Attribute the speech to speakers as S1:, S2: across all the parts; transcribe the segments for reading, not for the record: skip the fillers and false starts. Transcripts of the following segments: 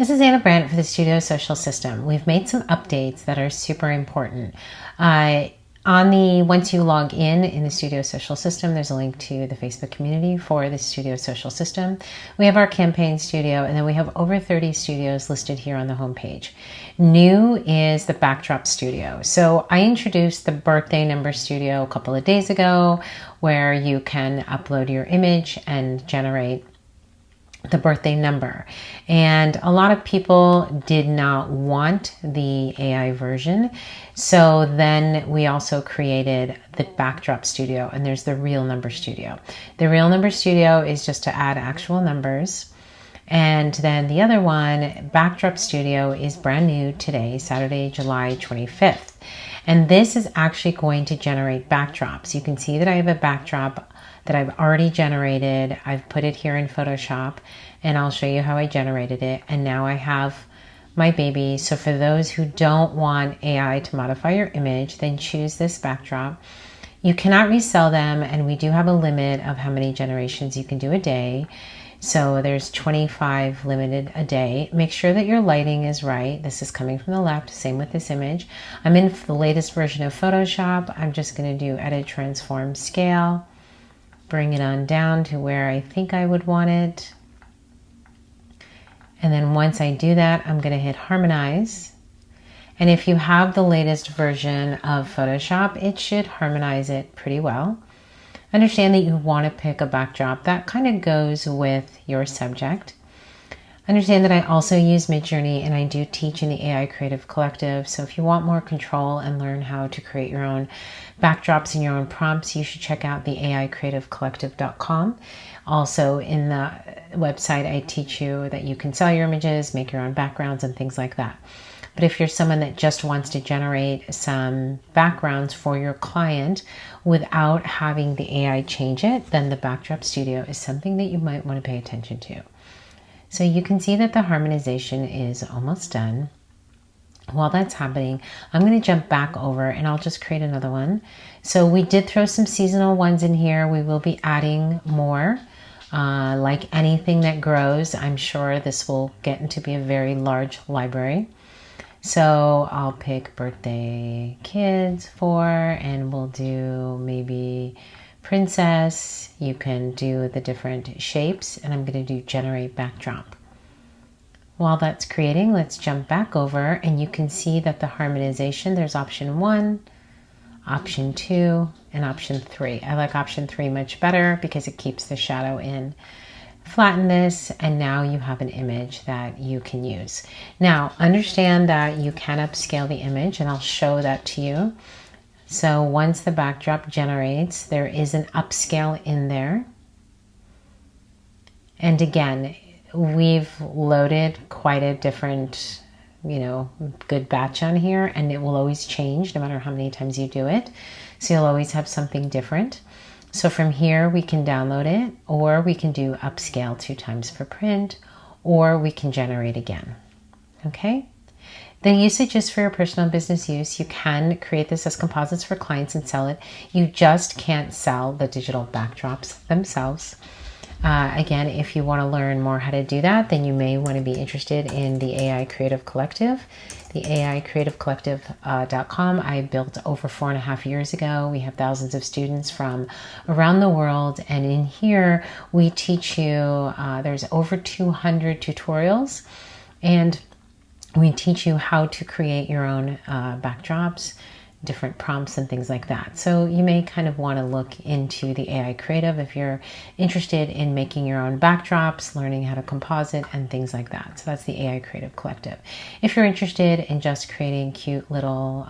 S1: This is Anna Brandt for the Studio Social System. We've made some updates that are super important. Once you log in the Studio Social System, there's a link to the Facebook community for the Studio Social System. We have our campaign studio, and then we have over 30 studios listed here on the homepage. New is the backdrop studio. So I introduced the birthday number studio a couple of days ago, where you can upload your image and generate the birthday number. And a lot of people did not want the AI version. So then we also created the backdrop studio, and there's the real number studio. The real number studio is just to add actual numbers. And then the other one, backdrop studio, is brand new today, Saturday, July 25th. And this is actually going to generate backdrops. You can see that I have a backdrop that I've already generated. I've put it here in Photoshop, and I'll show you how I generated it. And now I have my baby. So for those who don't want AI to modify your image, then choose this backdrop. You cannot resell them, and we do have a limit of how many generations you can do a day. So there's 25 limited a day. Make sure that your lighting is right. This is coming from the left, same with this image. I'm in the latest version of Photoshop. I'm just going to do edit, transform, scale. Bring it on down to where I think I would want it. And then once I do that, I'm going to hit harmonize. And if you have the latest version of Photoshop, it should harmonize it pretty well. Understand that you want to pick a backdrop that kind of goes with your subject. Understand that I also use Midjourney, and I do teach in the AI Creative Collective. So if you want more control and learn how to create your own backdrops and your own prompts, you should check out the AICreativeCollective.com. Also in the website, I teach you that you can sell your images, make your own backgrounds and things like that. But if you're someone that just wants to generate some backgrounds for your client without having the AI change it, then the Backdrop Studio is something that you might want to pay attention to. So you can see that the harmonization is almost done. While that's happening, I'm going to jump back over and I'll just create another one. So we did throw some seasonal ones in here. We will be adding more. Like anything that grows, I'm sure this will get into be a very large library. So I'll pick birthday kids and we'll do maybe princess. You can do the different shapes, and I'm going to do generate backdrop. While that's creating, let's jump back over, and you can see that the harmonization, there's option 1, option 2, and option 3. I like option 3 much better because it keeps the shadow in. Flatten this, and now you have an image that you can use. Now, understand that you can upscale the image, and I'll show that to you. So once the backdrop generates, there is an upscale in there. And again, we've loaded quite a different, good batch on here, and it will always change no matter how many times you do it. So you'll always have something different. So from here, we can download it, or we can do upscale 2 times for print, or we can generate again. Okay? The usage is for your personal business use. You can create this as composites for clients and sell it. You just can't sell the digital backdrops themselves. Again, if you want to learn more how to do that, then you may want to be interested in the AI Creative Collective, the AICreativeCollective.com. I built over 4.5 years ago. We have thousands of students from around the world, and in here we teach you, there's over 200 tutorials, and we teach you how to create your own backdrops, different prompts and things like that. So you may kind of want to look into the AI Creative if you're interested in making your own backdrops, learning how to composite and things like that. So that's the AI Creative Collective. If you're interested in just creating cute little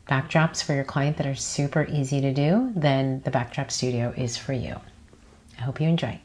S1: backdrops for your client that are super easy to do, then the Backdrop Studio is for you. I hope you enjoy.